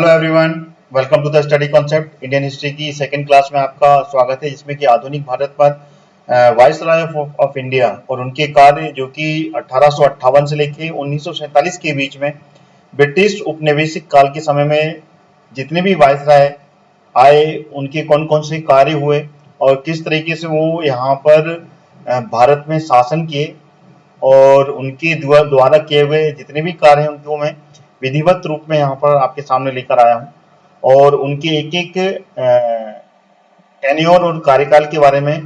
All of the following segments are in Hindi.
Hello everyone, welcome to the study concept. Indian history की सेकंड क्लास में आपका स्वागत है, जिसमें कि आधुनिक भारत पर वाइसराय ऑफ इंडिया और उनके कार्य जो कि 1858 से लेके 1947 के बीच में ब्रिटिश उपनिवेशिक काल के समय में जितने भी वाइसराय आए उनके कौन कौन से कार्य हुए और किस तरीके से वो यहाँ पर भारत में शासन किए और उनके द्वारा किए हुए जितने भी कार्य हैं उनको मैं विधिवत रूप में यहाँ पर आपके सामने लेकर आया हूँ और उनके एक एक टेन्योर और कार्यकाल के बारे में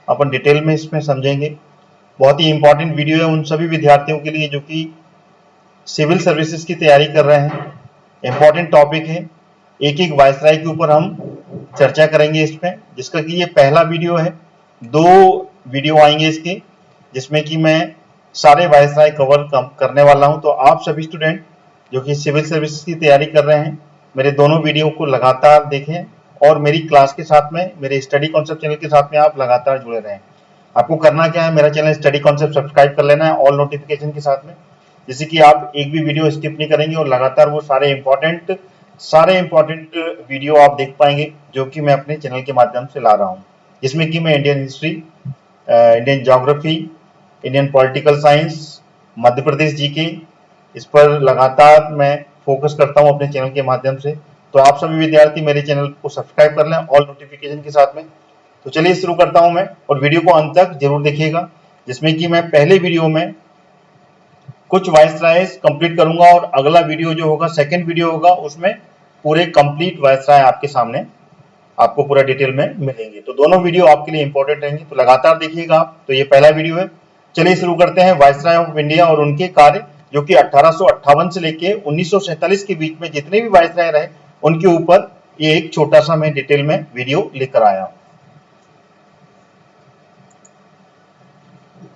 अपन डिटेल में इसमें समझेंगे। बहुत ही इंपॉर्टेंट वीडियो है उन सभी विद्यार्थियों के लिए जो कि सिविल सर्विसेज की तैयारी कर रहे हैं। इंपॉर्टेंट टॉपिक है, एक एक वाइसराय के ऊपर हम चर्चा करेंगे इसमें, जिसका कि ये पहला वीडियो है। 2 वीडियो आएंगे इसके, जिसमें कि मैं सारे वाइसराय कवर करने वाला हूं। तो आप सभी स्टूडेंट जो कि सिविल सर्विसेज की तैयारी कर रहे हैं, मेरे दोनों वीडियो को लगातार देखें और मेरी क्लास के साथ में, मेरे स्टडी कॉन्सेप्ट चैनल के साथ में आप लगातार जुड़े रहें। आपको करना क्या है, मेरा चैनल स्टडी कॉन्सेप्ट सब्सक्राइब कर लेना है ऑल नोटिफिकेशन के साथ में, जिससे कि आप एक भी वीडियो स्किप नहीं करेंगे और लगातार वो सारे इंपॉर्टेंट वीडियो आप देख पाएंगे जो कि मैं अपने चैनल के माध्यम से ला रहा हूँ, जिसमें कि मैं Indian history, Indian geography, Indian political science, Madhya Pradesh GK, इस पर लगातार मैं फोकस करता हूं अपने चैनल के माध्यम से। तो आप सभी विद्यार्थी मेरे चैनल को सब्सक्राइब कर लें ऑल नोटिफिकेशन के साथ में। तो चलिए शुरू करता हूं मैं, और वीडियो को अंत तक जरूर देखिएगा, जिसमें कि मैं पहले वीडियो में कुछ वाइसरायज कंप्लीट करूंगा और अगला वीडियो जो होगा, सेकंड वीडियो होगा, उसमें पूरे कंप्लीट वाइसराय आपके सामने आपको पूरा डिटेल में मिलेंगे। तो दोनों वीडियो आपके लिए इंपॉर्टेंट रहेंगे, तो लगातार देखिएगा आप। तो ये पहला वीडियो है। चलिए शुरू करते हैं। वाइसराय ऑफ इंडिया और उनके कार्य जो कि 1858 से लेके 1947 के बीच में जितने भी वाइसराय रहे उनके ऊपर ये एक छोटा सा मैं डिटेल में वीडियो लेकर आया हूं।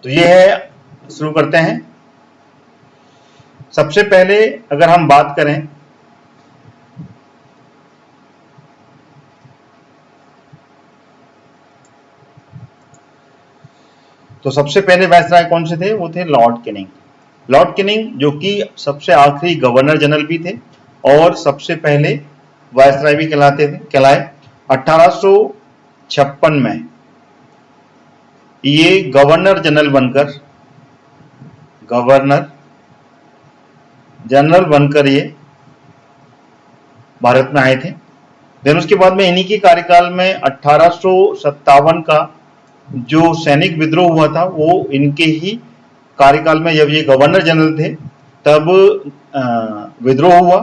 तो ये है, शुरू करते हैं। सबसे पहले अगर हम बात करें तो सबसे पहले वाइसराय कौन से थे? वो थे लॉर्ड कैनिंग। लॉर्ड कैनिंग जो कि सबसे आखिरी गवर्नर जनरल भी थे और सबसे पहले वाइसराय भी कहलाए। 1856 में ये गवर्नर जनरल बनकर ये भारत में आए थे। देन उसके बाद में इन्हीं के कार्यकाल में 1857 का जो सैनिक विद्रोह हुआ था वो इनके ही कार्यकाल में, जब ये गवर्नर जनरल थे तब विद्रोह हुआ।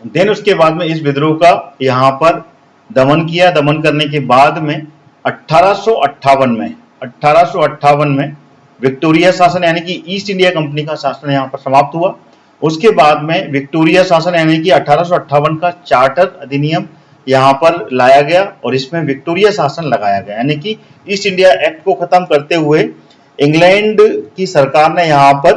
देन उसके बाद में इस विद्रोह का यहाँ पर दमन किया। दमन करने के बाद में 1858 में विक्टोरिया शासन यानी कि ईस्ट इंडिया कंपनी का शासन यहाँ पर समाप्त हुआ। उसके बाद में विक्टोरिया शासन यानी कि 1858 का चार्टर अधिनियम यहाँ पर लाया गया और इसमें विक्टोरिया शासन लगाया गया, यानी कि ईस्ट इंडिया एक्ट को खत्म करते हुए इंग्लैंड की सरकार ने यहाँ पर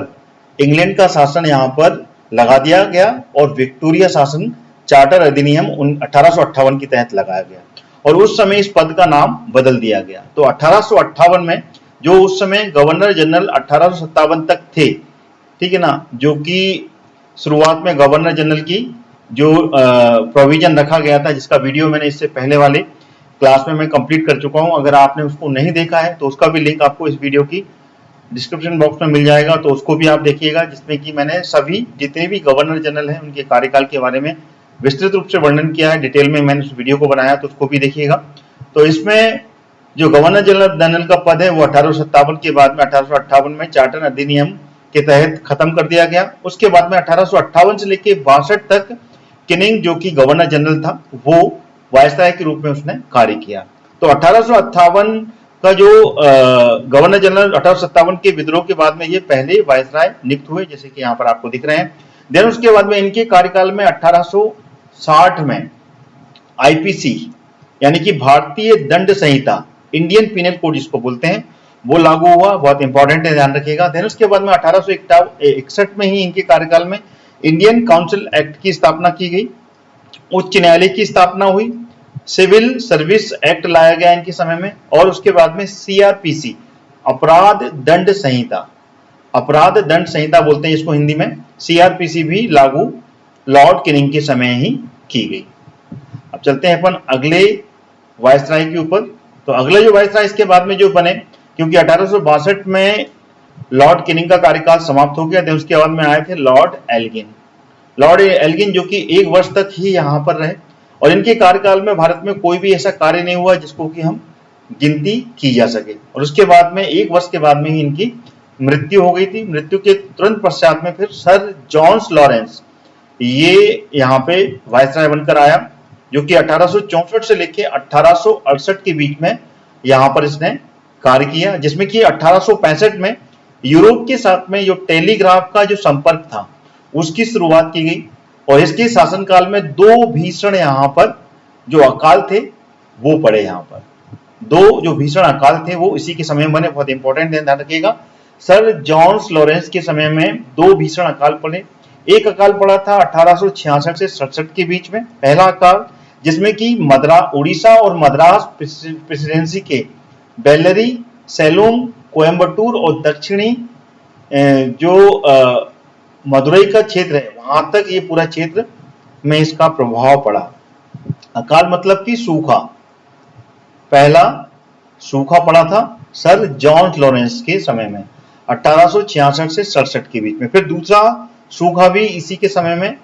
इंग्लैंड का शासन यहाँ पर लगा दिया गया और विक्टोरिया शासन चार्टर अधिनियम 1858 के तहत लगाया गया और उस समय इस पद का नाम बदल दिया गया। तो 1858 में जो उस समय गवर्नर जनरल 1857 तक थे, ठीक है ना, जो कि शुरुआत में गवर्नर जनरल की जो प्रोविजन रखा गया था, जिसका वीडियो मैंने इससे पहले वाले क्लास में मैं कंप्लीट कर चुका हूं। अगर आपने उसको नहीं देखा है तो उसका भी लिंक आपको इस वीडियो की डिस्क्रिप्शन बॉक्स में मिल जाएगा, तो उसको भी आप देखिएगा, जिसमें कि मैंने सभी जितने भी गवर्नर जनरल हैं उनके कार्यकाल के बारे में विस्तृत रूप से वर्णन किया है। डिटेल में मैंने उस वीडियो को बनाया, तो उसको भी देखिएगा। तो इसमें जो गवर्नर जनरल का पद है वो 1857 के बाद में 1858 में चार्टर अधिनियम के तहत खत्म कर दिया गया। उसके बाद में 1858 से लेकर 62 तक कैनिंग जो कि गवर्नर जनरल था वो वाइसराय के रूप में उसने कार्य किया। तो 1858 का जो गवर्नर जनरल 1857 के विद्रोह के बाद में ये पहले वाइसराय नियुक्त हुए, जैसे कि यहाँ पर आपको दिख रहे हैं। देन उसके बाद में इनके कार्यकाल में 1860 में आईपीसी यानी कि भारतीय दंड संहिता, इंडियन पीनल कोड जिसको बोलते हैं, वो लागू हुआ। बहुत इंपॉर्टेंट है, ध्यान रखिएगा। देन उसके बाद में 1861 में ही इनके कार्यकाल में इंडियन काउंसिल एक्ट की स्थापना की गई, उच्च न्यायालय की स्थापना हुई, सिविल सर्विस एक्ट लाया गया इनके समय में, और उसके बाद में सीआरपीसी अपराध दंड संहिता बोलते हैं इसको हिंदी में, सीआरपीसी भी लागू लॉर्ड कैनिंग के समय ही की गई। अब चलते हैं अपन अगले वायसराय के ऊपर। तो अगले जो वायसराय इसके बाद में जो बने, क्योंकि 1862 में लॉर्ड कैनिंग का कार्यकाल समाप्त हो गया, तो उसके बाद में आए थे लॉर्ड एल्गिन। लॉर्ड एल्गिन जो कि 1 वर्ष तक ही यहाँ पर रहे, और इनके कार्यकाल में भारत में कोई भी ऐसा कार्य नहीं हुआ जिसको कि हम गिनती की जा सके। और उसके बाद में 1 वर्ष के बाद में ही इनकी मृत्यु हो गई थी। मृत्यु के तुरंत पश्चात में फिर सर जॉन लॉरेंस ये यहाँ पे वायसराय बनकर आया, जो कि 1864 से लेके 1868 के बीच में यहाँ पर इसने कार्य किया, जिसमें कि 1865 में यूरोप के साथ में जो टेलीग्राफ का जो संपर्क था उसकी शुरुआत की गई। और इसके शासनकाल में 2 भीषण यहाँ पर जो अकाल थे वो पड़े। यहाँ पर 2 जो भीषण अकाल थे वो इसी के समय में बने, बहुत इंपॉर्टेंट ध्यान रखिएगा। सर जॉन लॉरेंस के समय में 2 भीषण अकाल पड़े। एक अकाल पड़ा था 1866 से 67 के बीच में, पहला अकाल, जिसमें कि उड़ीसा और मद्रास प्रेसिडेंसी के बेल्लरी, सैलूम, कोयम्बटूर और दक्षिणी जो मदुरई का क्षेत्र है वहां तक ये पूरा क्षेत्र में इसका प्रभाव पड़ा। अकाल मतलब कि सूखा, पहला सूखा पड़ा था सर जॉन लॉरेंस के समय में 1866 से 67 के बीच में। फिर दूसरा सूखा भी इसी के समय में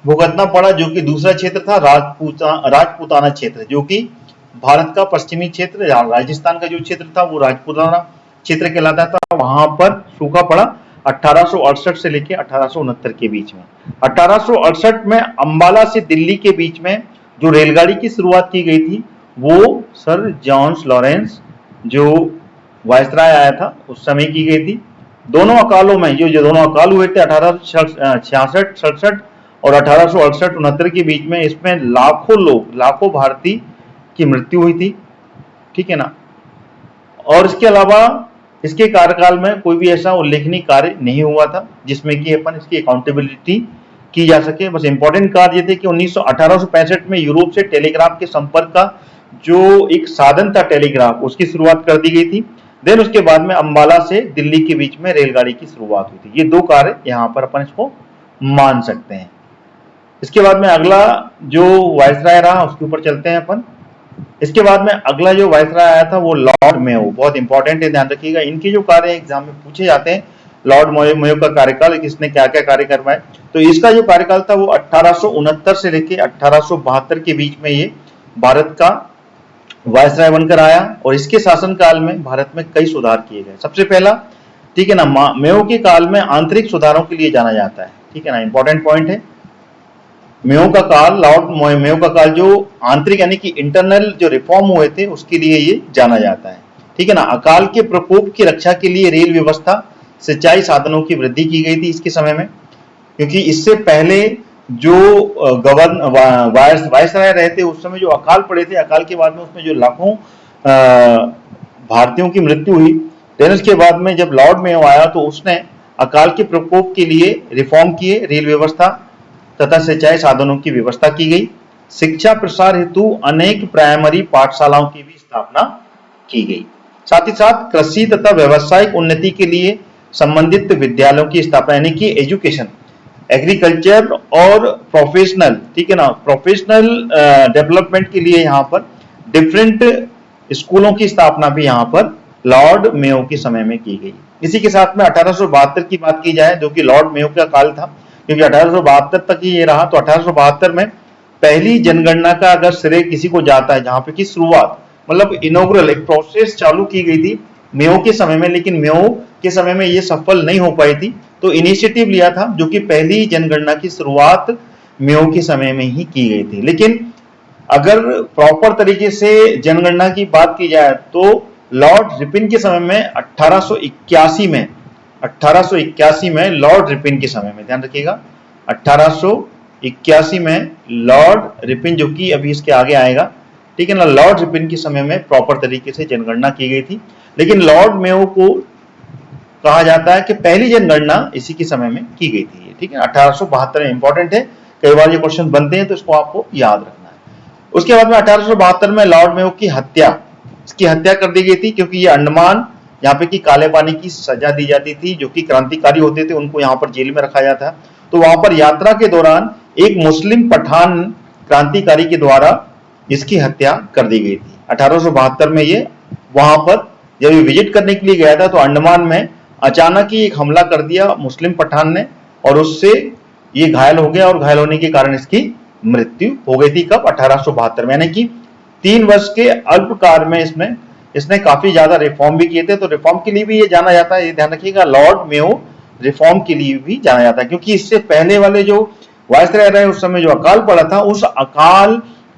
भुगतना पड़ा, जो कि दूसरा क्षेत्र था राजपूताना क्षेत्र, जो कि भारत का पश्चिमी क्षेत्र, राजस्थान का जो क्षेत्र था वो राजपूताना क्षेत्र कहलाता था। वहां पर सूखा पड़ा 1868 से लेकर 1869 के बीच में। 1868 में अंबाला से दिल्ली के बीच में जो रेलगाड़ी की शुरुआत की गई थी वो सर जॉन लॉरेंस जो वायसराय आया था उस समय की गई थी। दोनों अकालों में जो दोनों अकाल हुए थे 1866 67 और 1868 69 के बीच में, इसमें लाखों भारतीय की मृत्यु हुई थी, ठीक है ना। और इसके अलावा इसके कार्यकाल में कोई भी ऐसा उल्लेखनीय कार्य नहीं हुआ था जिसमें कि अपन इसकी अकाउंटेबिलिटी की जा सके। बस इंपॉर्टेंट कार्य ये थे कि 1865 में यूरोप से टेलीग्राफ के संपर्क का जो एक साधन था टेलीग्राफ, उसकी शुरुआत कर दी गई थी। देन उसके बाद में अंबाला से दिल्ली के बीच में रेलगाड़ी की शुरुआत हुई थी। ये 2 कार्य यहाँ पर अपन इसको मान सकते हैं। इसके बाद में अगला जो वायसराय रहा उसके ऊपर चलते हैं अपन। इसके बाद में अगला जो वायसराय आया था वो लॉर्ड मेयो, बहुत इंपॉर्टेंट है, ध्यान रखिएगा। इनके जो कार्य एग्जाम में पूछे जाते हैं, लॉर्ड मेयो का कार्यकाल, किसने क्या क्या कार्य करवाए, तो इसका जो कार्यकाल था वो 1869 से लेकर 1872 के बीच में ये भारत का वायसराय बनकर आया। और इसके शासनकाल में भारत में कई सुधार किए गए। सबसे पहला, ठीक है ना, मेयो के काल में आंतरिक सुधारों के लिए जाना जाता है, ठीक है ना, इंपॉर्टेंट पॉइंट है। मेयो का काल, लॉर्ड मेयो का काल जो आंतरिक यानी कि इंटरनल जो रिफॉर्म हुए थे उसके लिए ये जाना जाता है, ठीक है ना। अकाल के प्रकोप की रक्षा के लिए रेल व्यवस्था, सिंचाई साधनों की वृद्धि की गई थी इसके समय में, क्योंकि इससे पहले जो वायसराय रहे थे उस समय जो अकाल पड़े थे, अकाल के बाद में उसमें जो लाखों भारतीयों की मृत्यु हुई। देन उसके बाद में जब लॉर्ड मेयो आया तो उसने अकाल के प्रकोप के लिए रिफॉर्म किए, रेल व्यवस्था तथा सिंचाई साधनों की व्यवस्था की गई। शिक्षा प्रसार हेतु अनेक प्राइमरी पाठशालाओं की भी स्थापना की गई। साथ ही साथ कृषि तथा व्यावसायिक उन्नति के लिए संबंधित विद्यालयों की स्थापना, यानी कि एजुकेशन, एग्रीकल्चर और प्रोफेशनल, ठीक है ना, प्रोफेशनल डेवलपमेंट के लिए यहाँ पर डिफरेंट स्कूलों की स्थापना भी यहाँ पर लॉर्ड मेयो के समय में की गई। इसी के साथ में 1872 की बात की जाए, जो कि लॉर्ड मेयो का काल था, क्योंकि 1872 तक ही ये रहा। तो 1872 में पहली जनगणना का अगर श्रेय किसी को जाता है, जहां पे की शुरुआत मतलब इनॉग्रल एक प्रोसेस चालू की गई थी मेयो के समय में, लेकिन मेयो के समय में ये सफल नहीं हो पाई थी, तो इनिशिएटिव लिया था, जो कि पहली जनगणना की शुरुआत मेयो के समय में ही की गई थी। लेकिन अगर प्रॉपर तरीके से जनगणना की बात की जाए तो लॉर्ड रिपिन के समय में 1881 में लॉर्ड रिपिन के समय में, ध्यान रखिएगा, 1881 में लॉर्ड रिपिन, जो कि अभी इसके आगे आएगा, ठीक है ना, लॉर्ड रिपिन के समय में प्रॉपर तरीके से जनगणना की गई थी। लेकिन लॉर्ड मेयो को कहा जाता है कि पहली जनगणना इसी के समय में की गई थी, ठीक है। 1872 में, इंपॉर्टेंट है, कई बार ये क्वेश्चन बनते हैं तो इसको आपको याद रखना है। उसके बाद में 1872 में लॉर्ड मेयो की इसकी हत्या कर दी गई थी, क्योंकि ये अंडमान, यहाँ पे की काले पानी की सजा दी जाती थी, जो कि क्रांतिकारी होते थे उनको यहाँ पर जेल में रखा जाता। तो वहां पर यात्रा के दौरान एक मुस्लिम पठान क्रांतिकारी के द्वारा इसकी हत्या कर दी गई थी। 1872 में ये वहां पर जब ये विजिट करने के लिए गया था तो अंडमान में अचानक ही एक हमला कर दिया मुस्लिम पठान ने, और उससे ये घायल हो गया, और घायल होने के कारण इसकी मृत्यु हो गई थी। कब? 1872 में। यानी कि 3 वर्ष के अल्पकाल में इसने काफी ज्यादा रिफॉर्म भी किए थे। तो रिफॉर्म के लिए भी ये जाना जाता है, ये ध्यान रखिएगा, लॉर्ड मेयो रिफॉर्म के लिए भी जाना जाता है, क्योंकि इससे पहले वाले जो वायसराय रहे उस समय जो अकाल पड़ा था, उस अकाल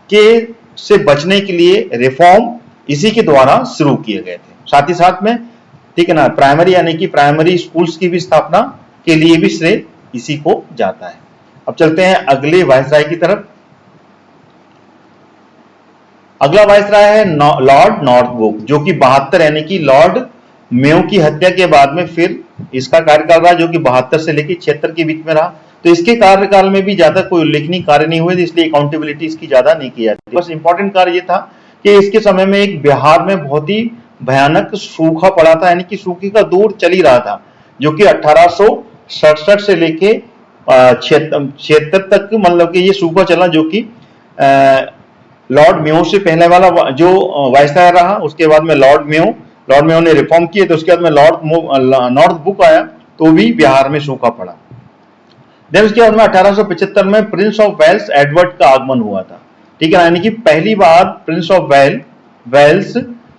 के से बचने के लिए रिफॉर्म इसी के द्वारा शुरू किए गए थे। साथ ही साथ में, ठीक है ना, प्राइमरी यानी कि प्राइमरी स्कूल्स की भी स्थापना के लिए भी श्रेय इसी को जाता है। अब चलते हैं अगले वायसराय की तरफ। अगला वायसराय है लॉर्ड नॉर्थब्रुक, जो कि 72 यानी कि लॉर्ड मेयो की हत्या के बाद में फिर इसका कार्यकाल रहा, जो कि 72 से लेकर 76 के बीच में रहा। तो इसके कार्यकाल में भी ज्यादा कोई उल्लेखनीय कार्य नहीं हुए, इसलिए अकाउंटेबिलिटी इसकी ज्यादा नहीं की जाती। बस इंपॉर्टेंट कार्य ये था कि इसके समय में एक बिहार में बहुत ही भयानक सूखा पड़ा था, यानी कि सूखे का दौर चल ही रहा था, जो कि 1867 से लेके 76 तक, मतलब कि ये सूखा चला, जो कि लॉर्ड मेयो से पहले वाला जो वायसराय रहा, उसके बाद में लॉर्ड मेयो ने रिफॉर्म किए, तो उसके बाद में नॉर्थब्रुक आया, तो भी बिहार में सूखा पड़ा। देन उसके बाद में 1875 में प्रिंस ऑफ वेल्स एडवर्ड का आगमन हुआ था, ठीक है, यानी कि पहली बार प्रिंस ऑफ वेल्स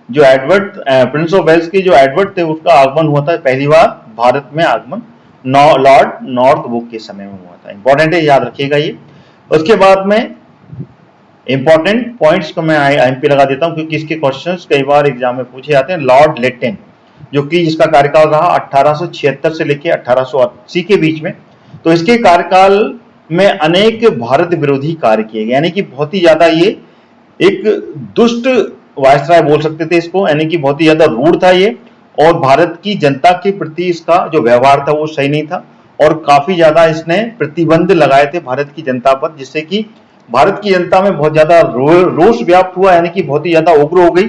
जो एडवर्ड प्रिंस ऑफ वेल्स के जो एडवर्ड थे उसका आगमन हुआ था पहली बार भारत में, आगमन लॉर्ड नॉर्थब्रुक के समय में हुआ था। इंपॉर्टेंट है, याद रखिएगा ये। उसके बाद में इंपॉर्टेंट पॉइंट्स को मैं आईएमपी लगा देता हूं, क्योंकि इसके क्वेश्चंस कई बार एग्जाम में पूछे जाते हैं। लॉर्ड लेटेन, जो कि जिसका कार्यकाल रहा 1876 से लेकर 1880 के बीच में, तो इसके कार्यकाल में अनेक भारत विरोधी कार्य किए गए, यानी कि बहुत ही ज्यादा ये एक दुष्ट वायसराय बोल सकते थे इसको, यानी कि बहुत ही ज्यादा रूढ़ था ये, और भारत की जनता के प्रति इसका जो व्यवहार था वो सही नहीं था, और काफी ज्यादा इसने प्रतिबंध लगाए थे भारत की जनता पर, जिससे कि भारत की जनता में बहुत ज्यादा रोष व्याप्त हुआ, यानी कि बहुत ही ज्यादा उग्र हो गई,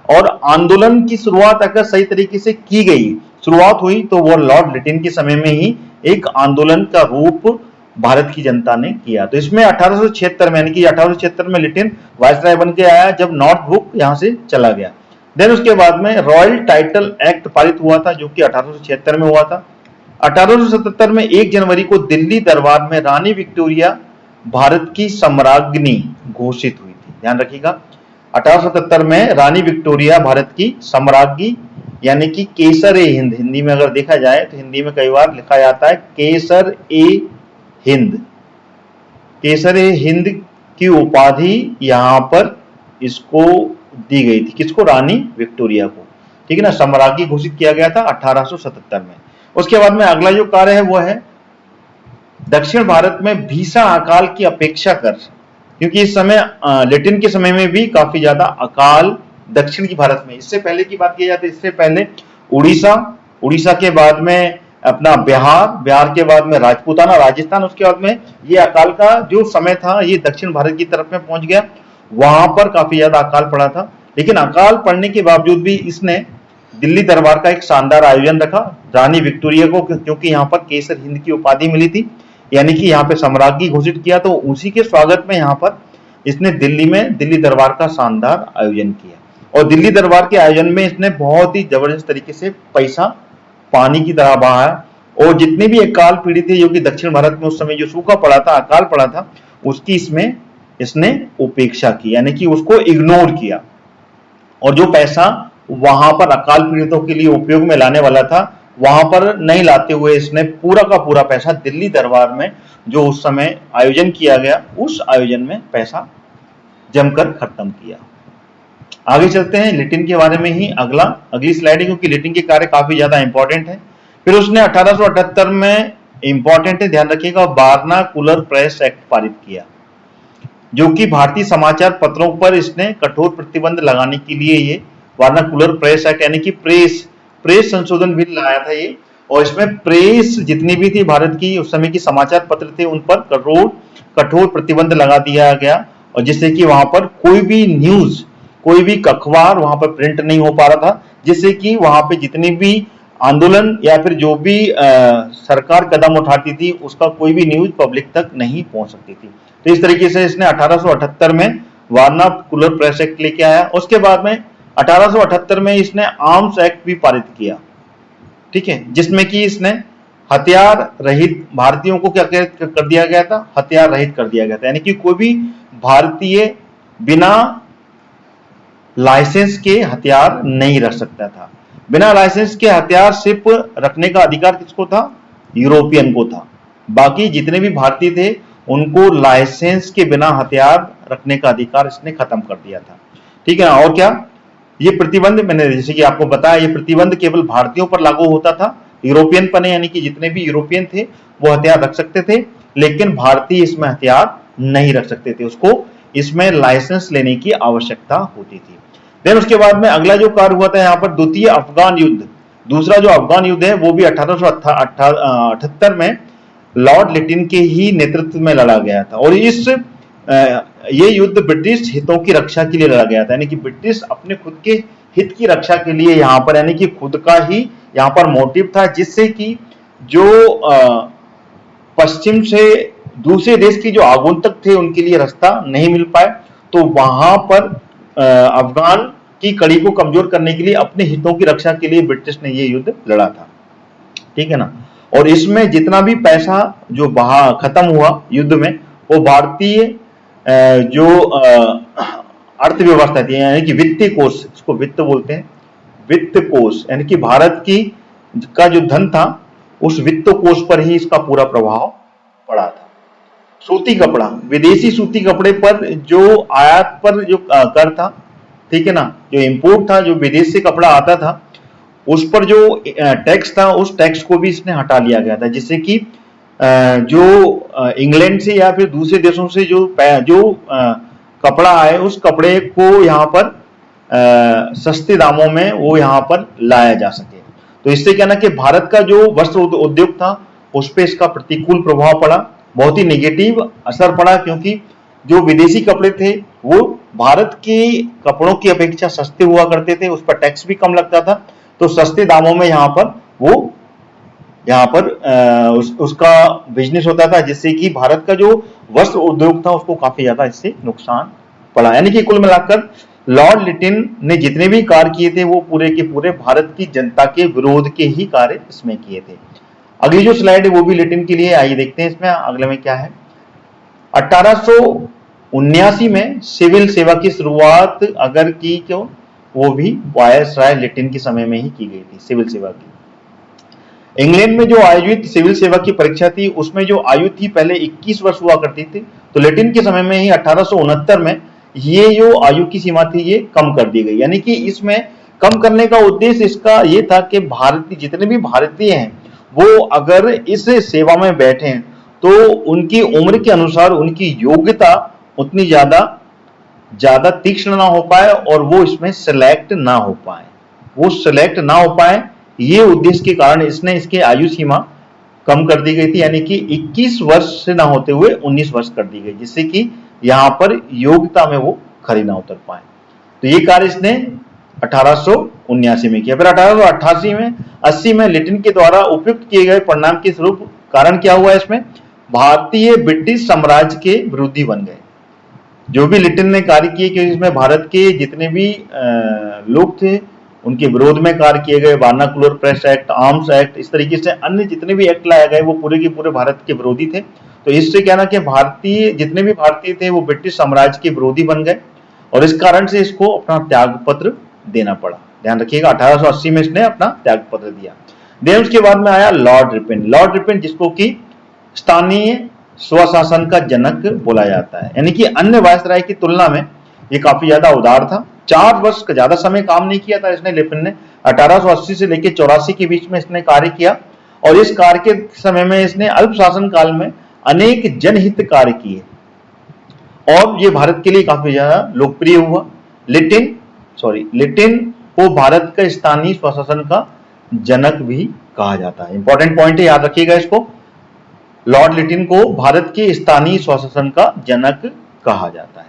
और आंदोलन की शुरुआत अगर सही तरीके से की गई शुरुआत हुई तो वो लॉर्ड लेटेन के समय में ही एक आंदोलन का रूप भारत की जनता ने किया। तो इसमें 1876 में, यानी कि 1876 में लेटेन वायसराय बन के आया जब नॉर्थब्रुक यहां से चला गया। देन उसके बाद में रॉयल टाइटल एक्ट पारित हुआ था, जो कि 1876 में हुआ था। 1877 में 1 जनवरी को दिल्ली दरबार में रानी विक्टोरिया भारत की सम्राज्ञी घोषित हुई थी। ध्यान रखिएगा, 1877 में रानी विक्टोरिया भारत की सम्राज्ञी, यानी कि केसर ए हिंद, हिंदी में अगर देखा जाए तो हिंदी में कई बार लिखा जाता है केसर ए हिंद, केसर ए हिंद की उपाधि यहां पर इसको दी गई थी। किसको? रानी विक्टोरिया को, ठीक है ना, सम्राज्ञी घोषित किया गया था 1877 में। उसके बाद में अगला जो कार्य है वो है दक्षिण भारत में भीषण अकाल की अपेक्षा कर, क्योंकि इस समय लेटेन के समय में भी काफी ज्यादा अकाल दक्षिण की भारत में, इससे पहले की बात की जाए तो इससे पहले उड़ीसा के बाद में अपना बिहार के बाद में राजपूताना, राजस्थान, उसके बाद में ये अकाल का जो समय था ये दक्षिण भारत की तरफ में पहुंच गया, वहां पर काफी ज्यादा अकाल पड़ा था। लेकिन अकाल पड़ने के बावजूद भी इसने दिल्ली दरबार का एक शानदार आयोजन रखा रानी विक्टोरिया को, क्योंकि यहाँ पर केसर हिंद की उपाधि मिली थी, यानी कि यहाँ पे सम्राज्ञी घोषित किया, तो उसी के स्वागत में यहाँ पर इसने दिल्ली दरबार का शानदार आयोजन किया। और दिल्ली दरबार के आयोजन में इसने बहुत ही जबरदस्त तरीके से पैसा पानी की तरह बहाया, और जितने भी अकाल पीड़ित थे जो कि दक्षिण भारत में उस समय जो सूखा पड़ा था, अकाल पड़ा था, उसकी इसने उपेक्षा की, यानी कि उसको इग्नोर किया, और जो पैसा वहां पर अकाल पीड़ितों के लिए उपयोग में लाने वाला था वहां पर नहीं लाते हुए इसने पूरा का पूरा पैसा दिल्ली दरबार में जो उस समय आयोजन किया गया उस आयोजन में पैसा जमकर खत्म किया। आगे चलते हैं लेटिन के बारे में ही अगली स्लाइड है, क्योंकि लेटिन के कार्य काफी ज्यादा इंपॉर्टेंट है। फिर उसने 1878 में इंपॉर्टेंट है, ध्यान रखिएगा, वार्नाकुलर प्रेस एक्ट पारित किया, जो कि भारतीय समाचार पत्रों पर इसने कठोर प्रतिबंध लगाने के लिए ये वार्नाकुलर प्रेस एक्ट यानी कि प्रेस संशोधन बिल लाया था ये, और इसमें प्रेस जितनी भी थी भारत की उस समय की समाचार पत्र थे उन पर कठोर प्रतिबंध लगा दिया गया, और जिससे कि वहां पर कोई भी न्यूज, कोई भी अखबार वहां पर प्रिंट नहीं हो पा रहा था, जिससे कि वहां पे जितनी भी आंदोलन या फिर जो भी सरकार कदम उठाती थी उसका कोई भी न्यूज पब्लिक तक नहीं पहुंच सकती थी। तो इस तरीके से इसने 1878 में वारना कूलर प्रेस एक्ट लेके आया। उसके बाद में 1878 में इसने आर्म्स एक्ट भी पारित किया, ठीक है, जिसमें कि इसने हथियार रहित भारतीयों को क्या कर दिया गया था, हथियार रहित कर दिया गया था, यानी कि कोई भी भारतीय बिना लाइसेंस के हथियार नहीं रख सकता था। बिना लाइसेंस के हथियार सिर्फ रखने का अधिकार किसको था, यूरोपियन को था। बाकी जितने भी भारतीय थे उनको लाइसेंस के बिना हथियार रखने का अधिकार इसने खत्म कर दिया था, ठीक है ना। और क्या, ये प्रतिबंध मैंने जैसे कि आपको बताया, ये प्रतिबंध केवल भारतीयों पर लागू होता था। यूरोपियन पने यानी कि जितने भी यूरोपियन थे वो हथियार रख सकते थे, लेकिन भारतीय इसमें हथियार नहीं रख सकते थे, उसको इसमें लाइसेंस लेने की आवश्यकता होती थी। देन उसके बाद में अगला जो कार्य हुआ था यहाँ पर द्वितीय अफगान युद्ध। दूसरा जो अफगान युद्ध है वो भी 1878 में लॉर्ड लिटिन के ही नेतृत्व में लड़ा गया था। और ये युद्ध ब्रिटिश हितों की रक्षा के लिए लड़ा गया था, यानी कि ब्रिटिश अपने खुद के हित की रक्षा के लिए यहाँ पर, यानी कि खुद का ही यहाँ पर मोटिव था, जिससे कि जो पश्चिम से दूसरे देश की जो आगंतुक थे उनके लिए रास्ता नहीं मिल पाए, तो वहां पर अफगान की कड़ी को कमजोर करने के लिए, अपने हितों की रक्षा के लिए ब्रिटिश ने ये युद्ध लड़ा था, ठीक है ना। और इसमें जितना भी पैसा जो खत्म हुआ युद्ध में, वो भारतीय जो अर्थव्यवस्था थी, यानी कि वित्तीय कोष, इसको वित्त बोलते हैं, वित्त कोष, यानी कि भारत की का जो धन था उस वित्त कोष पर ही इसका पूरा प्रभाव पड़ा था। सूती कपड़ा, विदेशी सूती कपड़े पर जो आयात पर जो कर था, ठीक है ना, जो इंपोर्ट था, जो विदेश से कपड़ा आता था उस पर जो टैक्स था, उस टैक्स को भी इसने हटा लिया गया था, जिससे कि जो इंग्लैंड से या फिर दूसरे देशों से जो कपड़ा आए उस कपड़े को यहाँ पर सस्ते दामों में वो यहाँ पर लाया जा सके। तो इससे क्या ना कि भारत का जो वस्त्र उद्योग था उस पर इसका प्रतिकूल प्रभाव पड़ा, बहुत ही नेगेटिव असर पड़ा, क्योंकि जो विदेशी कपड़े थे वो भारत के कपड़ों की अपेक्षा सस्ते हुआ करते थे, उस पर टैक्स भी कम लगता था, तो सस्ते दामों में यहाँ पर वो उसका बिजनेस होता था, जिससे कि भारत का जो वस्त्र उद्योग था उसको काफी ज्यादा इससे नुकसान पड़ा। यानी कि कुल मिलाकर लॉर्ड लिटिन ने जितने भी कार्य किए थे वो पूरे के पूरे भारत की जनता के विरोध के ही कार्य इसमें किए थे। अगली जो स्लाइड है वो भी लिटिन के लिए, आइए देखते हैं इसमें अगले में क्या है। 1879 में सिविल सेवा की शुरुआत अगर की क्यों, वो भी वायसराय लिटिन के समय में ही की गई थी सिविल सेवा की। इंग्लैंड में जो आयोजित सिविल सेवा की परीक्षा थी उसमें जो आयु थी पहले 21 वर्ष हुआ करती थी, तो लिटिन के समय में ही 1869 में ये जो आयु की सीमा थी ये कम कर दी गई। यानी कि इसमें कम करने का उद्देश्य इसका ये था कि भारतीय जितने भी भारतीय हैं वो अगर इस सेवा में बैठे तो उनकी उम्र के अनुसार उनकी योग्यता उतनी ज्यादा तीक्ष्ण ना हो पाए और वो इसमें सिलेक्ट ना हो पाए, ये उद्देश्य के कारण इसने इसकी आयु सीमा कम कर दी गई थी, यानी कि 21 वर्ष से ना होते हुए 19 वर्ष कर दी गई, जिससे कि यहां पर योग्यता में वो खरी ना उतर पाए। तो ये कार्य इसने 1879 में किया। फिर 1888 में 80 में लिटिन के द्वारा उपयुक्त किए गए परिणाम के स्वरूप कारण क्या हुआ, इसमें भारतीय ब्रिटिश साम्राज्य के विरोधी बन गए। जो भी लिटिन ने कार्य किए कि इसमें भारत के जितने भी लोग थे उनके विरोध में कार्य किए गए, vernacular press act, arms act, इस तरीके से अन्य जितने भी एक्ट लाए गए वो पूरे के पूरे भारत के विरोधी थे। तो इससे क्या ना कि जितने भी भारतीय थे वो ब्रिटिश साम्राज्य के विरोधी बन गए और इस कारण से इसको अपना त्याग पत्र देना पड़ा। ध्यान रखिएगा 1880 में इसने अपना त्याग पत्र दिया। देन उसके बाद में आया लॉर्ड रिपन जिसको कि स्थानीय स्वशासन का जनक बोला जाता है, यानी कि अन्य वायसराय की तुलना में ये काफी ज्यादा उदार था। 4 वर्ष का ज्यादा समय काम नहीं किया था इसने, लिटिन ने 1880 से लेकर 84 के बीच में इसने कार्य किया और इस कार्य के समय में इसने अल्प शासन काल में अनेक जनहित कार्य किए और ये भारत के लिए काफी ज्यादा लोकप्रिय हुआ। लिटिन को भारत का स्थानीय स्वशासन का जनक भी कहा जाता है। इंपॉर्टेंट पॉइंट है, याद रखिएगा इसको। लॉर्ड लिटिन को भारत के स्थानीय स्वशासन का जनक कहा जाता है।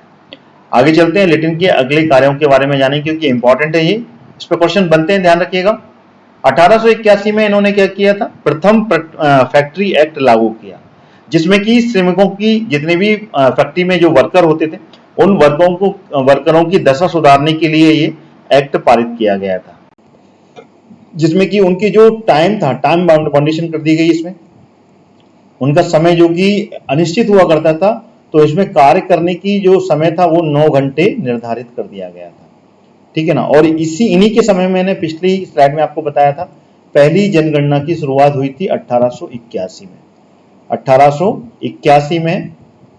आगे चलते हैं, लिटिन के अगले कार्यों के बारे में जानें क्योंकि इंपॉर्टेंट है ये, इस पर क्वेश्चन बनते हैं, ध्यान रखिएगा। 1881 में इन्होंने क्या किया था, प्रथम फैक्ट्री एक्ट लागू किया, जिसमें कि श्रमिकों की जितने भी फैक्ट्री में जो वर्कर होते थे उन वर्करों की दशा सुधारने के लिए ये एक्ट पारित किया गया था, जिसमें कि उनकी जो टाइम था, टाइम बाउंडेशन कर दी गई इसमें, उनका समय जो कि अनिश्चित हुआ करता था, तो इसमें कार्य करने की जो समय था वो 9 घंटे निर्धारित कर दिया गया था, ठीक है ना। और इन्हीं के समय मैंने पिछली स्लाइड में आपको बताया था, पहली जनगणना की शुरुआत हुई थी 1881 में। 1881 में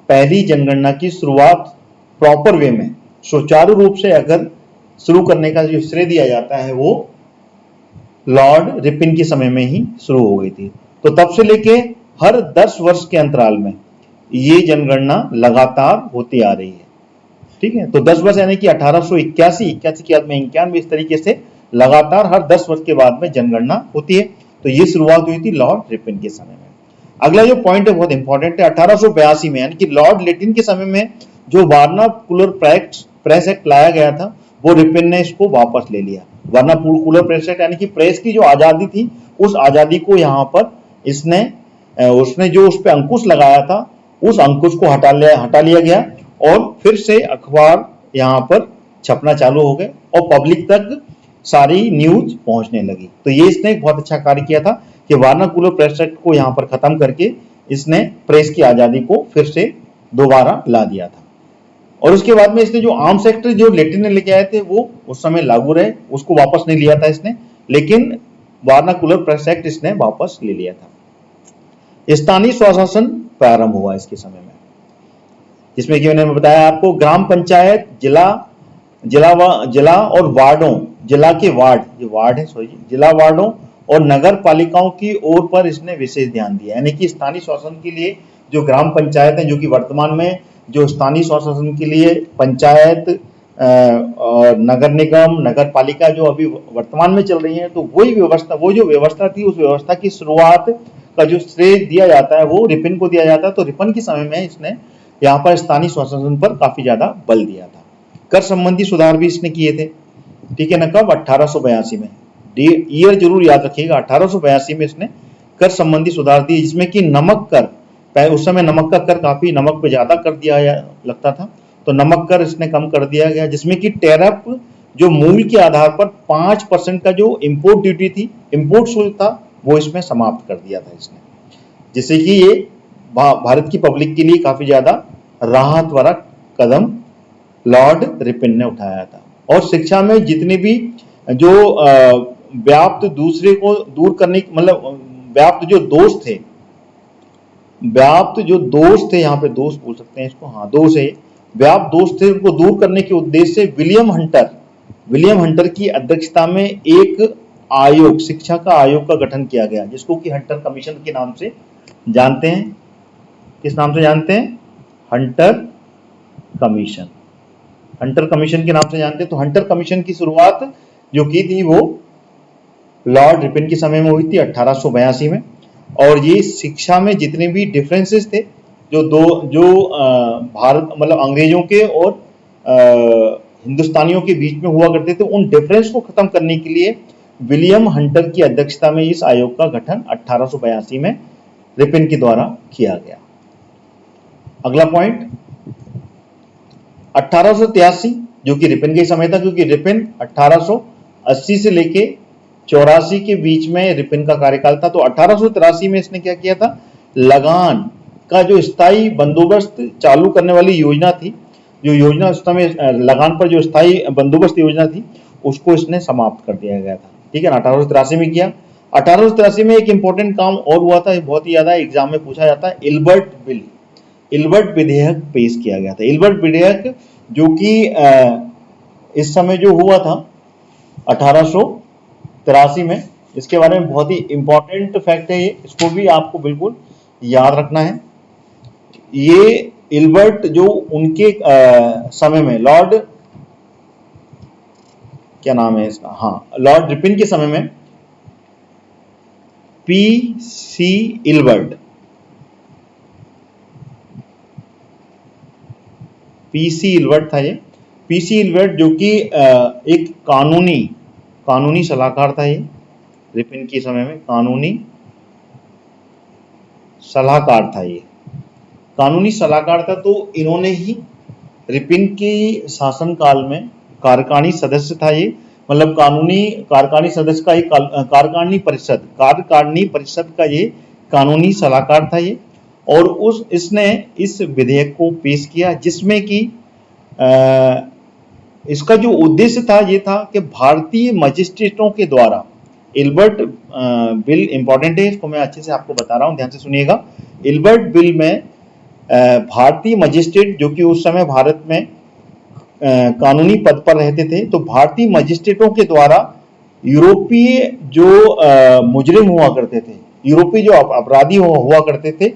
पहली जनगणना की शुरुआत प्रॉपर वे में, सुचारू रूप से अगर शुरू करने का जो श्रेय दिया जाता है वो लॉर्ड रिपिन के समय में ही शुरू हो गई थी। तो तब से लेके हर 10 वर्ष के अंतराल में ये जनगणना लगातार होती आ रही है, ठीक है। तो 10 वर्ष यानी कि 1881 के बाद में 91, इस तरीके से लगातार हर 10 वर्ष के बाद में जनगणना होती है। तो ये शुरुआत हुई थी लॉर्ड रिपिन के समय में। अगला जो पॉइंट है बहुत इंपॉर्टेंट है, 1882 में यानी कि लॉर्ड लिटिन के समय में जो वार्नाकुलर प्रेस एक्ट लाया गया था वो रिपिन ने इसको वापस ले लिया। वार्नाकुलर प्रेस एक्ट यानी कि प्रेस की जो आजादी थी उस आजादी को यहाँ पर उसने जो उस पर अंकुश लगाया था उस अंकुश को हटा लिया गया और फिर से अखबार यहाँ पर छपना चालू हो गए और पब्लिक तक सारी न्यूज पहुंचने लगी। तो ये इसने एक बहुत अच्छा कार्य किया था कि वार्नाकुलर प्रेस एक्ट को यहाँ पर खत्म करके इसने प्रेस की आजादी को फिर से दोबारा ला दिया था। और उसके बाद में इसने जो आर्म्स एक्ट जो लेटिन ने लेके आए थे वो उस समय लागू रहे, उसको वापस नहीं लिया था इसने, लेकिन वार्नाकुलर प्रेस एक्ट इसने वापस ले लिया था। स्थानीय स्वशासन प्रारंभ हुआ इसके समय में, जिसमें कि मैंने बताया आपको ग्राम पंचायत, जिला और वार्डों, जिला के वार्ड, जो वार्ड है जिला वार्डों और नगर पालिकाओं की ओर पर इसने विशेष ध्यान दिया। यानी कि स्थानीय शासन के लिए जो ग्राम पंचायत है, जो कि वर्तमान में जो स्थानीय स्वशासन के लिए पंचायत और नगर निगम, नगर पालिका जो अभी वर्तमान में चल रही है, तो वही व्यवस्था, वो जो व्यवस्था थी उस व्यवस्था की शुरुआत का जो श्रेय दिया जाता है वो रिपिन को दिया जाता है। तो रिपिन के समय में इसने यहाँ पर स्थानीय स्वशासन पर काफी ज्यादा बल दिया था। कर संबंधी सुधार भी इसने किए थे, ठीक है ना। कब? 1882 में, ईयर जरूर याद रखिएगा, 1882 में इसने कर संबंधी सुधार दिए, जिसमें कि नमक कर, उस समय नमक का कर काफी, नमक पे ज्यादा कर दिया लगता था, तो नमक कर इसने कम कर दिया गया, जिसमें कि टैरिफ जो मूल के आधार पर 5% का जो इंपोर्ट ड्यूटी थी, इंपोर्ट शुल्क था, वो इसमें समाप्त कर दिया था इसने, जिससे कि ये भारत की पब्लिक के लिए काफी ज्यादा राहत वाला कदम लॉर्ड रिपिन ने उठाया था। और शिक्षा में जितने भी जो व्याप्त दूसरे को दूर करने, मतलब व्याप्त जो दोष थे, यहाँ पे दोष बोल सकते हैं इसको, हाँ दोष है, व्याप्त दोष थे, उनको दूर करने के उद्देश्य से विलियम हंटर की अध्यक्षता में एक आयोग, शिक्षा का आयोग का गठन किया गया, जिसको कि हंटर कमीशन के नाम से जानते हैं। किस नाम से जानते हैं? हंटर कमीशन, हंटर कमीशन के नाम से जानते हैं। तो हंटर कमीशन की शुरुआत जो की थी वो लॉर्ड रिपिन के समय में हुई थी 1882 में। और ये शिक्षा में जितने भी डिफरेंसेस थे जो भारत, मतलब अंग्रेजों के और हिंदुस्तानियों के बीच में हुआ करते थे, उन डिफरेंस को खत्म करने के लिए विलियम हंटर की अध्यक्षता में इस आयोग का गठन 1882 में रिपिन के द्वारा किया गया। अगला पॉइंट 1883, जो कि रिपिन के समय था, क्योंकि रिपिन 1880 से लेके 84 के बीच में रिपिन का कार्यकाल था। तो 1883 में इसने क्या किया था, लगान का जो स्थायी बंदोबस्त चालू करने वाली योजना थी, जो योजना उस समय लगान पर जो स्थायी बंदोबस्त योजना थी उसको इसने समाप्त कर दिया गया था, ठीक है ना, 1883 में किया। 1883 में एक इंपॉर्टेंट काम और हुआ था, बहुत ही ज्यादा एग्जाम में पूछा जाता है, इल्बर्ट बिल, इल्बर्ट विधेयक पेश किया गया था। इल्बर्ट विधेयक जो कि इस समय जो हुआ था 1883 में, इसके बारे में बहुत ही इंपॉर्टेंट फैक्ट है ये, इसको भी आपको बिल्कुल याद रखना है। ये इल्बर्ट जो उनके समय में, लॉर्ड, क्या नाम है इसका, हाँ, लॉर्ड रिपिन के समय में पी.सी. Ilbert, PC. इल्बर्ट था ये। पी.सी. इल्बर्ट जो कि एक कानूनी सलाहकार था ये, रिपिन के समय में कानूनी सलाहकार था। ये कानूनी सलाहकार था, तो इन्होंने ही रिपिन के शासनकाल में कार्यकारिणी सदस्य था ये, मतलब कार्यकारिणी सदस्य का एक कार्यकारिणी परिषद का ये कानूनी सलाहकार था ये। और इसने इस विधेयक को पेश किया, जिसमें कि इसका जो उद्देश्य था ये था कि भारतीय मजिस्ट्रेटों के द्वारा, इल्बर्ट बिल इंपॉर्टेंट है, इसको मैं अच्छे से आपको बता रहा हूं, ध्यान से सुनिएगा। इल्बर्ट बिल में भारतीय मजिस्ट्रेट जो कि उस समय भारत में कानूनी पद पर रहते थे, तो भारतीय मजिस्ट्रेटों के द्वारा यूरोपीय जो मुजरिम हुआ करते थे, यूरोपीय जो अपराधी हुआ करते थे,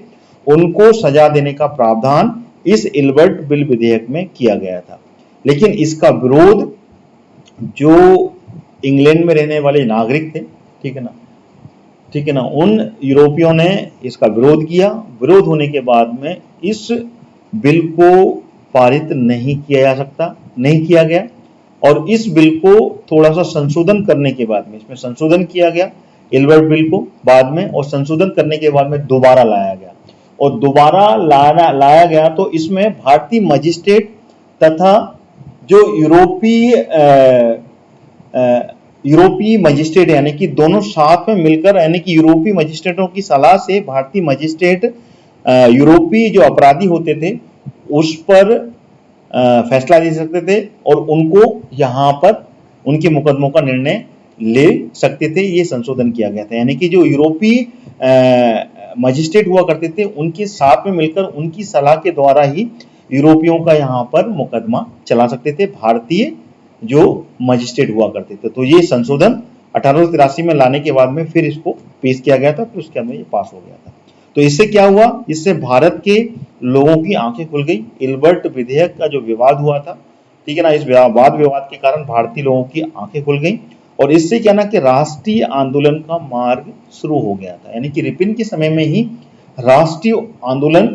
उनको सजा देने का प्रावधान इस इल्बर्ट बिल विधेयक में किया गया था। लेकिन इसका विरोध जो इंग्लैंड में रहने वाले नागरिक थे, ठीक है ना, उन यूरोपियों ने इसका विरोध किया। विरोध होने के बाद में इस बिल को पारित नहीं किया गया, और इस बिल को थोड़ा सा संशोधन करने के बाद में इसमें संशोधन किया गया इल्बर्ट बिल को बाद में, और संशोधन करने के बाद में दोबारा लाया गया, और दोबारा लाया गया तो इसमें भारतीय मजिस्ट्रेट तथा जो यूरोपीय मजिस्ट्रेट यानी कि दोनों साथ में मिलकर, यानी कि यूरोपीय मजिस्ट्रेटों की सलाह से भारतीय मजिस्ट्रेट यूरोपीय जो अपराधी होते थे उस पर फैसला दे सकते थे, और उनको यहाँ पर उनके मुकदमों का निर्णय ले सकते थे। ये संशोधन किया गया था, यानी कि जो यूरोपीय मजिस्ट्रेट हुआ करते थे उनके साथ में मिलकर उनकी सलाह के द्वारा ही यूरोपियों का यहाँ पर मुकदमा चला सकते थे भारतीय जो मजिस्ट्रेट हुआ करते थे। तो ये संशोधन 1883 में लाने के बाद में फिर इसको पेश किया गया था, फिर उसके अंदर ये पास हो गया था। तो इससे क्या हुआ, इससे भारत के लोगों की आंखें खुल गई। इल्बर्ट विधेयक का जो विवाद हुआ था, ठीक है ना, इस वाद विवाद के कारण भारतीय लोगों की आंखें खुल गई, और इससे क्या ना कि राष्ट्रीय आंदोलन का मार्ग शुरू हो गया था। यानी कि रिपिन के समय में ही राष्ट्रीय आंदोलन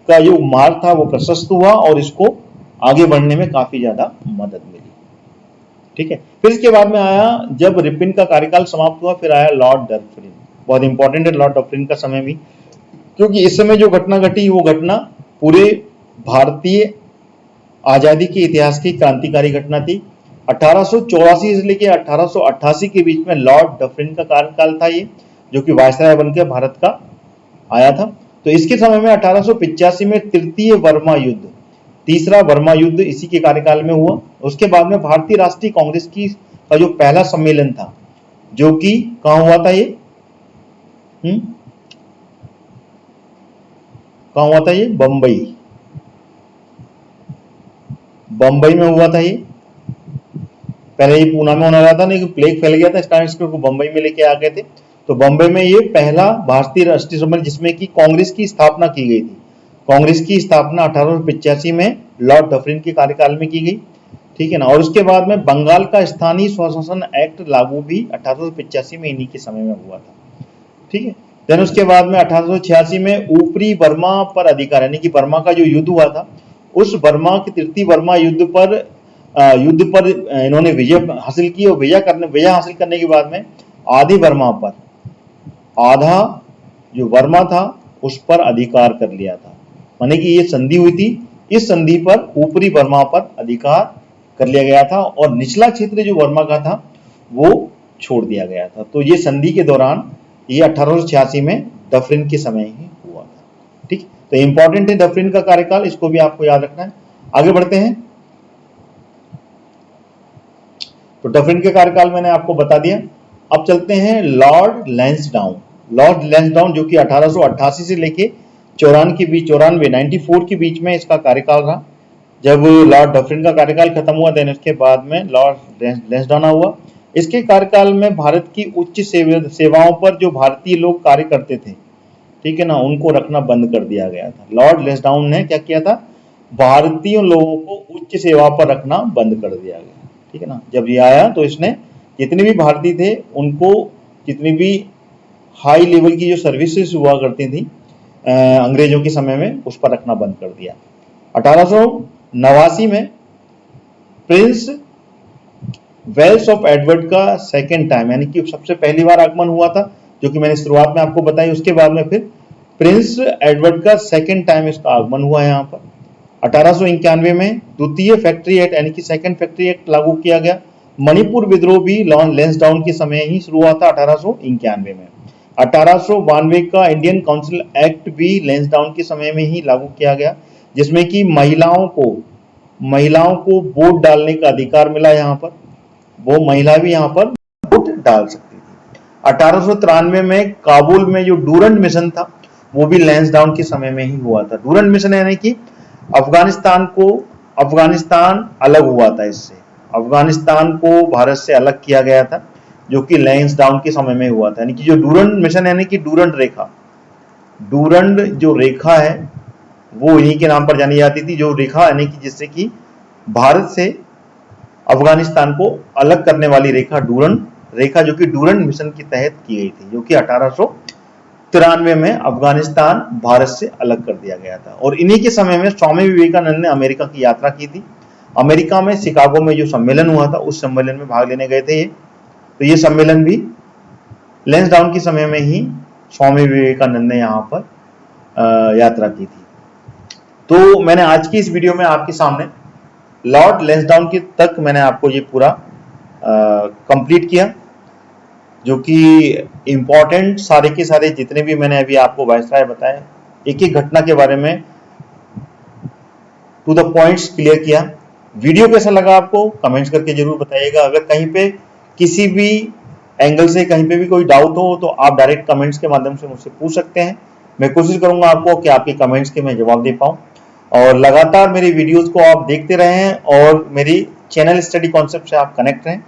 का जो मार्ग था वो प्रशस्त हुआ, और इसको आगे बढ़ने में काफी ज्यादा मदद मिली। ठीक है, फिर इसके बाद में आया, जब रिपिन का कार्यकाल समाप्त हुआ, फिर आया लॉर्ड डफरिन। बहुत इंपॉर्टेंट है लॉर्ड डफरिन का समय भी, क्योंकि इस समय जो घटना घटी वो घटना पूरे भारतीय आजादी के इतिहास की क्रांतिकारी घटना थी। 1884 से लेकर 1888 के बीच में लॉर्ड डफरिन का कार्यकाल था ये, जो कि वायसराय बनकर भारत का आया था। तो इसके समय में 1885 में तृतीय बर्मा युद्ध, तीसरा बर्मा युद्ध इसी के कार्यकाल में हुआ। उसके बाद में भारतीय राष्ट्रीय कांग्रेस की का जो पहला सम्मेलन था, जो कि कहां हुआ था, ये कहां हुआ था, ये बंबई में हुआ था। ये पहले ये पूना में होना रहा था, लेकिन प्लेग फैल गया था, इस कारण इसको बंबई में लेके आ गए थे। तो बंबई में ये पहला भारतीय राष्ट्रीय सम्मेलन, जिसमें कि कांग्रेस की स्थापना की गई थी। कांग्रेस की स्थापना 1885 में लॉर्ड डफरिन के कार्यकाल में की गई, ठीक है ना। और उसके बाद में बंगाल का स्थानीय स्वशासन एक्ट लागू भी 1885 में इन्हीं के समय में हुआ था, ठीक है। देन उसके बाद में 1886 में ऊपरी बर्मा पर अधिकार, यानी कि बर्मा का जो युद्ध हुआ था, उस बर्मा की तृतीय बर्मा युद्ध पर इन्होंने विजय हासिल की, और विजय हासिल करने के बाद में आधी बर्मा पर, आधा जो बर्मा था उस पर अधिकार कर लिया था। माने कि ये संधि हुई थी, इस संधि पर ऊपरी बर्मा पर अधिकार कर लिया गया था, और निचला क्षेत्र जो बर्मा का था वो छोड़ दिया गया था। तो ये संधि के दौरान, ये 1886 में डफरिन के समय ही हुआ था, ठीक। तो इंपॉर्टेंट है डफरिन का कार्यकाल, इसको भी आपको याद रखना है। आगे बढ़ते हैं। तो डफरिन के कार्यकाल मैंने आपको बता दिया। अब चलते हैं लॉर्ड लैंसडाउन। लॉर्ड लैंसडाउन जो कि 1888 से लेके 94 के बीच में इसका कार्यकाल रहा। जब लॉर्ड डफरिन का कार्यकाल खत्म हुआ, देन उसके बाद में लॉर्ड लैंसडाउन हुआ। इसके कार्यकाल में भारत की उच्च सेवाओं पर जो भारतीय लोग कार्य करते थे, ठीक है ना, उनको रखना बंद कर दिया गया था। लॉर्ड लैंसडाउन ने क्या किया था, भारतीय लोगों को उच्च सेवा पर रखना बंद कर दिया गया, ठीक है ना। जब ये आया तो इसने जितने भी भारतीय थे उनको, जितनी भी हाई लेवल की जो सर्विसेज हुआ करती थी अंग्रेजों के समय में, उस पर रखना बंद कर दिया। 1889 में प्रिंस वेल्स ऑफ एडवर्ड का सेकेंड टाइम, यानी कि सबसे पहली बार आगमन हुआ था, जो कि मैंने शुरुआत में आपको बताई। उसके बाद में फिर प्रिंस एडवर्ड का सेकेंड टाइम इसका आगमन हुआ है यहाँ पर। 1891 में द्वितीय फैक्ट्री एक्ट यानी कि सेकेंड फैक्ट्री एक्ट लागू किया गया। मणिपुर विद्रोह भी लैंसडाउन के समय ही शुरू हुआ था 1891 में। 1892 का इंडियन काउंसिल एक्ट भी लैंसडाउन के समय में ही लागू किया गया, जिसमें कि महिलाओं को वोट डालने का अधिकार मिला। यहाँ पर वो महिला भी यहाँ पर वोट डाल सकती थी। 1893 में काबुल में जो डूरंड मिशन था वो भी लैंसडाउन के समय में ही हुआ था। डूरंड मिशन यानी कि अफगानिस्तान अलग हुआ था, इससे अफगानिस्तान को भारत से अलग किया गया था, जो कि लैंसडाउन के समय में हुआ था। यानी कि जो डूरंड मिशन यानी कि डूरंड जो रेखा है वो इन्हीं के नाम पर जानी जाती थी। जो रेखा यानी कि जिससे कि भारत से अफगानिस्तान को अलग करने वाली रेखा डूरंड रेखा, जो कि डूरंड मिशन के तहत की गई थी, जो कि 1893 में अफगानिस्तान भारत से अलग कर दिया गया था। और इन्हीं के समय में स्वामी विवेकानंद ने अमेरिका की यात्रा की थी। अमेरिका में शिकागो में जो सम्मेलन हुआ था उस सम्मेलन में भाग लेने गए थे ये। तो ये सम्मेलन भी लैंसडाउन के समय में ही स्वामी विवेकानंद ने यहाँ पर यात्रा की थी। तो मैंने आज की इस वीडियो में आपके सामने लॉर्ड लैंसडाउन के तक मैंने आपको ये पूरा कंप्लीट किया, जो कि इंपॉर्टेंट सारे के सारे जितने भी मैंने अभी आपको वायसराय बताए, एक एक घटना के बारे में टू द पॉइंट्स क्लियर किया। वीडियो कैसा लगा आपको कमेंट्स करके जरूर बताइएगा। अगर कहीं पे किसी भी एंगल से कहीं पे भी कोई डाउट हो तो आप डायरेक्ट कमेंट्स के माध्यम से मुझसे पूछ सकते हैं। मैं कोशिश करूंगा आपको कि आपके कमेंट्स के मैं जवाब दे पाऊं। और लगातार मेरी वीडियोस को आप देखते रहें और मेरी चैनल स्टडी कॉन्सेप्ट से आप कनेक्ट रहें।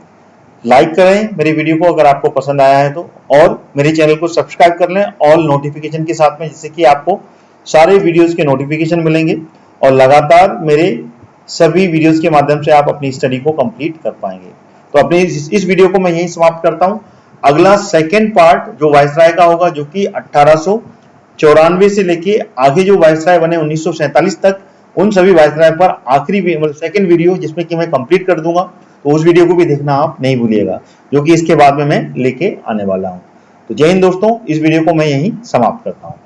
लाइक करें मेरी वीडियो को अगर आपको पसंद आया है तो, और मेरे चैनल को सब्सक्राइब कर लें ऑल नोटिफिकेशन के साथ में, जिससे कि आपको सारे वीडियोस के नोटिफिकेशन मिलेंगे और लगातार मेरे सभी वीडियोस के माध्यम से आप अपनी स्टडी को कंप्लीट कर पाएंगे। तो अपनी इस वीडियो को मैं यहीं समाप्त करता हूं। अगला सेकेंड पार्ट जो वायसराय का होगा, जो कि 1894 से लेके आगे जो वायसराय बने 1947 तक, उन सभी वायसराय पर आखिरी मतलब सेकेंड वीडियो जिसमें कि मैं कंप्लीट कर दूंगा। तो उस वीडियो को भी देखना आप नहीं भूलिएगा, जो कि इसके बाद में मैं लेके आने वाला हूं। तो जय हिंद दोस्तों, इस वीडियो को मैं यहीं समाप्त करता हूं।